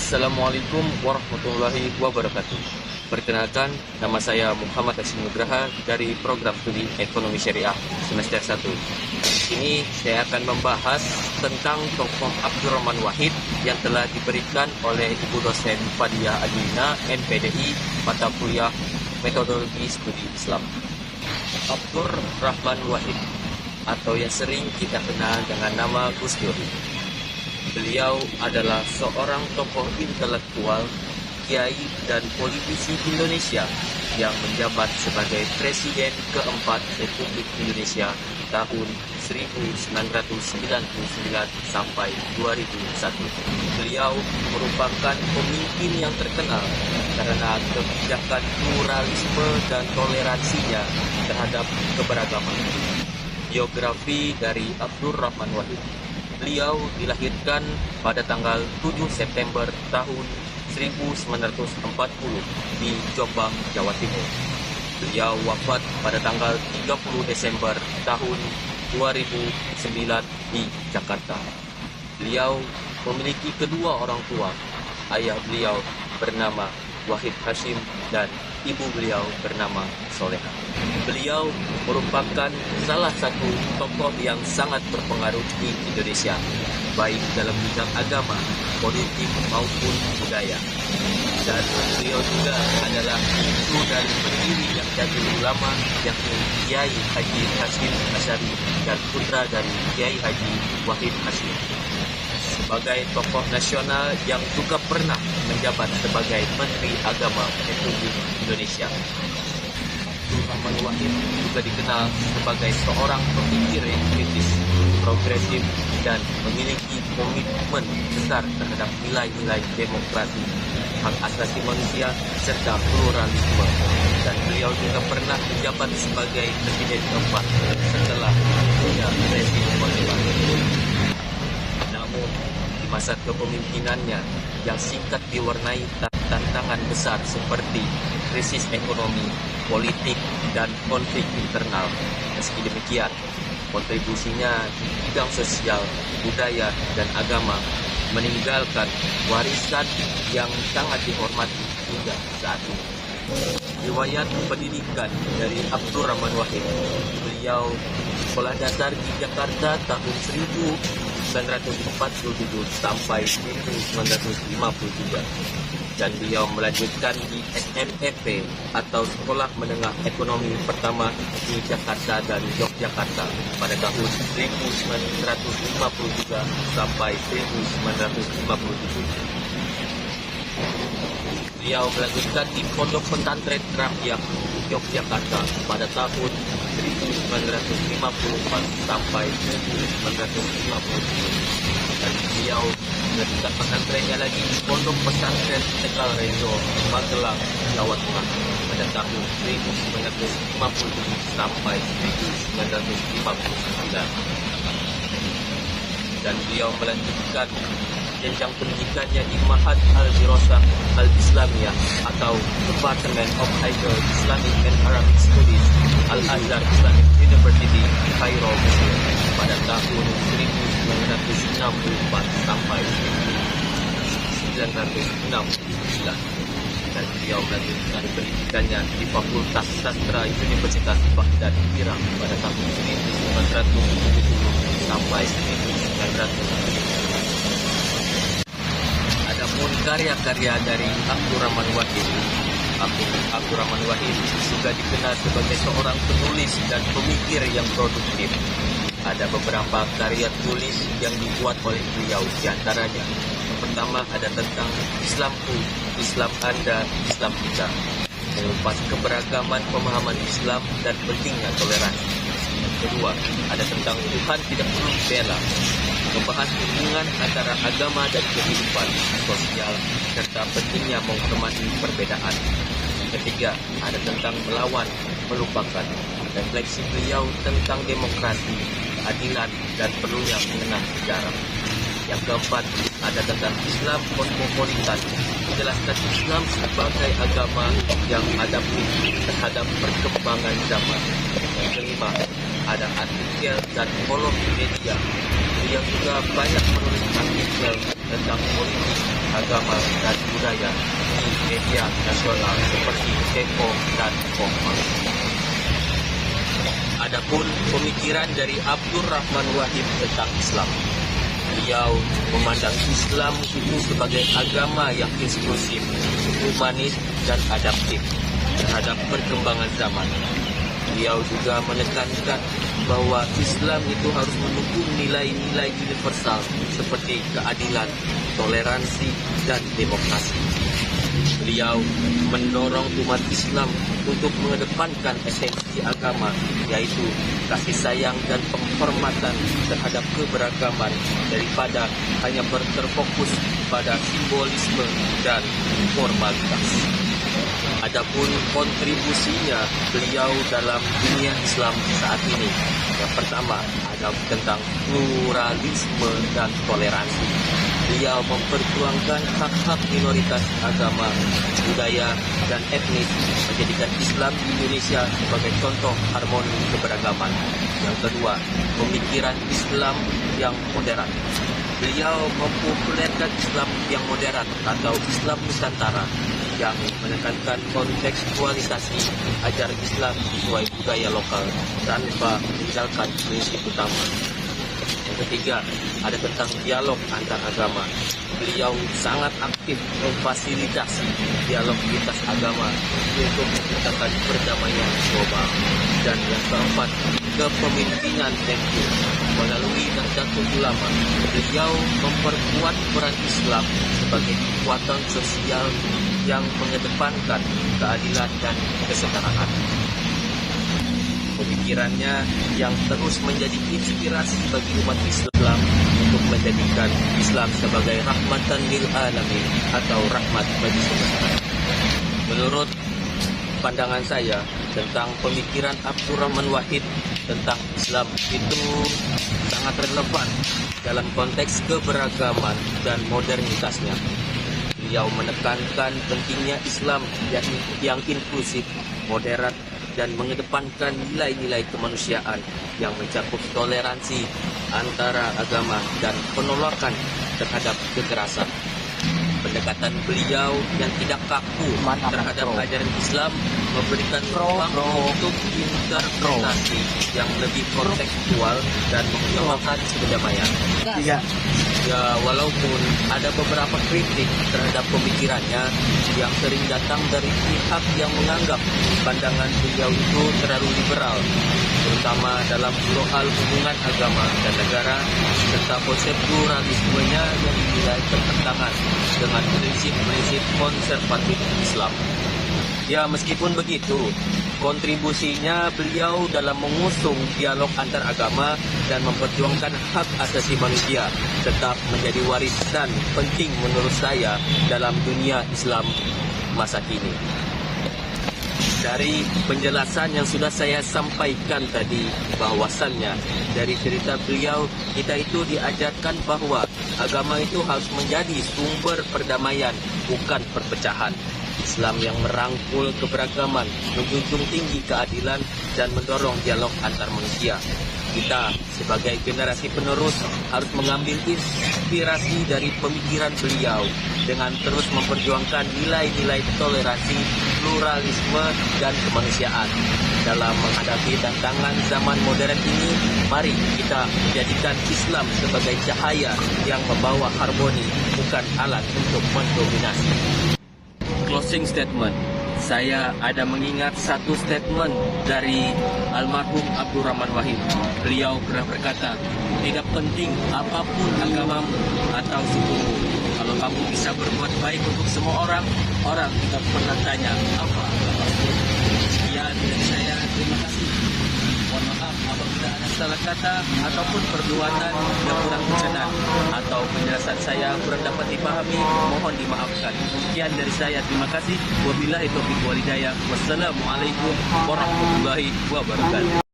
Assalamualaikum warahmatullahi wabarakatuh. Perkenalkan, nama saya Muhammad Hashim Nugraha dari Program Studi Ekonomi Syariah semester 1. Ini saya akan membahas tentang tokoh Abdurrahman Wahid yang telah diberikan oleh Ibu dosen Fadiyah Adina MPDI mata kuliah Metodologi Studi Islam. Abdurrahman Wahid atau yang sering kita kenal dengan nama Gus Dur. Beliau adalah seorang tokoh intelektual, kiai dan politisi Indonesia yang menjabat sebagai Presiden keempat Republik Indonesia tahun 1999 sampai 2001. Beliau merupakan pemimpin yang terkenal karena kebijakan pluralisme dan toleransinya terhadap keberagaman. Biografi dari Abdurrahman Wahid. Beliau dilahirkan pada tanggal 7 September tahun 1940 di Jombang, Jawa Timur. Beliau wafat pada tanggal 30 Desember tahun 2009 di Jakarta. Beliau memiliki kedua orang tua. Ayah beliau bernama Wahid Hashim dan ibu beliau bernama Soleha. Beliau merupakan salah satu tokoh yang sangat berpengaruh di Indonesia, baik dalam bidang agama, politik maupun budaya. Dan beliau juga adalah ibu dari pendiri yang jadi ulama, yakni Kiai Haji Hashim Asy'ari dan putra dari Kiai Haji Wahid Hashim. Sebagai tokoh nasional yang juga pernah menjabat sebagai Menteri Agama Republik Indonesia. Abdurrahman Wahid juga dikenal sebagai seorang pemikir yang kritis, progresif, dan memiliki komitmen besar terhadap nilai-nilai demokrasi, hak asasi manusia, serta pluralisme. Dan beliau juga pernah menjabat sebagai Presiden keempat setelah punya Presiden kedua. Namun, di masa kepemimpinannya yang singkat diwarnai tantangan besar seperti krisis ekonomi, politik, dan konflik internal. Meski demikian, kontribusinya di bidang sosial, budaya, dan agama meninggalkan warisan yang sangat dihormati hingga saat ini. Riwayat pendidikan dari Abdurrahman Wahid. Beliau sekolah dasar di Jakarta tahun 1947 sampai 1953. Dan beliau melanjutkan di SMEP atau Sekolah Menengah Ekonomi Pertama di Jakarta dan Yogyakarta pada tahun 1953 sampai 1957. Beliau melanjutkan di Pondok Pesantren Rakyat Yogyakarta pada tahun 1954 sampai 1957. Dan beliau melanjutkan pesantrennya lagi di Pondok Pesantren Tegal Rejo, Magelang, Jawa Tengah pada tahun 1957 sampai 1959. Dan beliau melanjutkan jenjang pendidikannya di Ma'had Al-Dirasah Al-Islamiyah atau Department of Higher Islamic and Arabic Studies Al-Azhar Islamic University, Kairo, Mesir pada tahun 1964 sampai 1969. Dan beliau melanjutkan pendidikannya di Fakultas Sastra Universitas Baghdad, Irak pada tahun 1970 sampai 1970. Adapun karya-karya dari Abdurrahman Wahid. Abdurrahman Wahid juga dikenal sebagai seorang penulis dan pemikir yang produktif. Ada beberapa karya tulis yang dibuat oleh beliau, di antaranya yang pertama ada tentang Islamku, Islam Anda, Islam kita, mengupas keberagaman pemahaman Islam dan pentingnya toleransi. Yang kedua, ada tentang Tuhan tidak perlu dibela, membahas hubungan antara agama dan kehidupan sosial serta pentingnya menghormati perbedaan. Yang ketiga, ada tentang melawan, melupakan, refleksi beliau tentang demokrasi, keadilan, dan perlunya mengenal sejarah. Yang keempat, ada tentang Islam kosmopolitan, menjelaskan Islam sebagai agama yang adaptif terhadap perkembangan zaman. Yang kelima, ada artikel dan kolom di media. Beliau juga banyak menulis artikel tentang politik, agama dan budaya di media nasional seperti Tempo dan Kompas. Adapun pemikiran dari Abdurrahman Wahid tentang Islam, beliau memandang Islam itu sebagai agama yang inklusif, humanis, dan adaptif terhadap perkembangan zaman. Beliau juga menekankan bahwa Islam itu harus mendukung nilai-nilai universal seperti keadilan, toleransi, dan demokrasi. Beliau mendorong umat Islam untuk mengedepankan esensi agama, yaitu kasih sayang dan penghormatan terhadap keberagaman daripada hanya berterfokus pada simbolisme dan formalitas. Adapun kontribusinya beliau dalam dunia Islam saat ini, yang pertama ada tentang pluralisme dan toleransi. Beliau memperjuangkan hak-hak minoritas agama, budaya, dan etnis, menjadikan Islam di Indonesia sebagai contoh harmoni keberagaman. Yang kedua, pemikiran Islam yang modern. Beliau mempopulerkan Islam yang modern atau Islam Nusantara yang menekankan kontekstualisasi ajaran Islam sesuai budaya lokal tanpa meninggalkan prinsip utama. Yang ketiga, ada tentang dialog antar agama. Beliau sangat aktif memfasilitasi dialog lintas agama untuk menciptakan perdamaian global. Dan yang keempat, kepemimpinan NU. Melalui Nahdlatul Ulama, beliau memperkuat peran Islam sebagai kekuatan sosial yang mengedepankan keadilan dan kesetaraan. Pemikirannya yang terus menjadi inspirasi bagi umat Islam untuk menjadikan Islam sebagai rahmatan lil alamin atau rahmat bagi semesta. Menurut pandangan saya tentang pemikiran Abdurrahman Wahid tentang Islam itu sangat relevan dalam konteks keberagaman dan modernitasnya. Beliau menekankan pentingnya Islam yang inklusif, modern, dan mengedepankan nilai-nilai kemanusiaan yang mencakup toleransi antara agama dan penolakan terhadap kekerasan. Pendekatan beliau yang tidak kaku terhadap ajaran Islam memberikan ruang untuk interpretasi yang lebih kontekstual dan mengutamakan kedamaian. Ya, walaupun ada beberapa kritik terhadap pemikirannya yang sering datang dari pihak yang menganggap pandangan beliau itu terlalu liberal, terutama dalam soal hubungan agama dan negara, serta konsep pluralismenya yang dinilai bertentangan dengan prinsip-prinsip konservatif Islam. Ya, meskipun begitu, kontribusinya beliau dalam mengusung dialog antar agama dan memperjuangkan hak asasi manusia tetap menjadi warisan penting menurut saya dalam dunia Islam masa kini. Dari penjelasan yang sudah saya sampaikan tadi, bahwasannya dari cerita beliau, kita itu diajarkan bahwa agama itu harus menjadi sumber perdamaian, bukan perpecahan. Islam yang merangkul keberagaman, menjunjung tinggi keadilan, dan mendorong dialog antar manusia. Kita sebagai generasi penerus harus mengambil inspirasi dari pemikiran beliau dengan terus memperjuangkan nilai-nilai toleransi, pluralisme, dan kemanusiaan. Dalam menghadapi tantangan zaman modern ini, mari kita menjadikan Islam sebagai cahaya yang membawa harmoni, bukan alat untuk mendominasi. Closing statement. Saya ada mengingat satu statement dari almarhum Abdurrahman Wahid. Beliau pernah berkata, tidak penting apapun agamamu atau sukumu, kalau kamu bisa berbuat baik untuk semua orang, orang tidak pernah tanya apa agamamu. Sekian dari saya, terima kasih. Mohon maaf apabila ada salah kata ataupun perbuatan yang kurang berkenan atau penjelasan saya kurang dapat dipahami, mohon dimaafkan. Sekian dari saya, terima kasih. Wabillahi taufiq wal hidayah. Wassalamualaikum warahmatullahi wabarakatuh.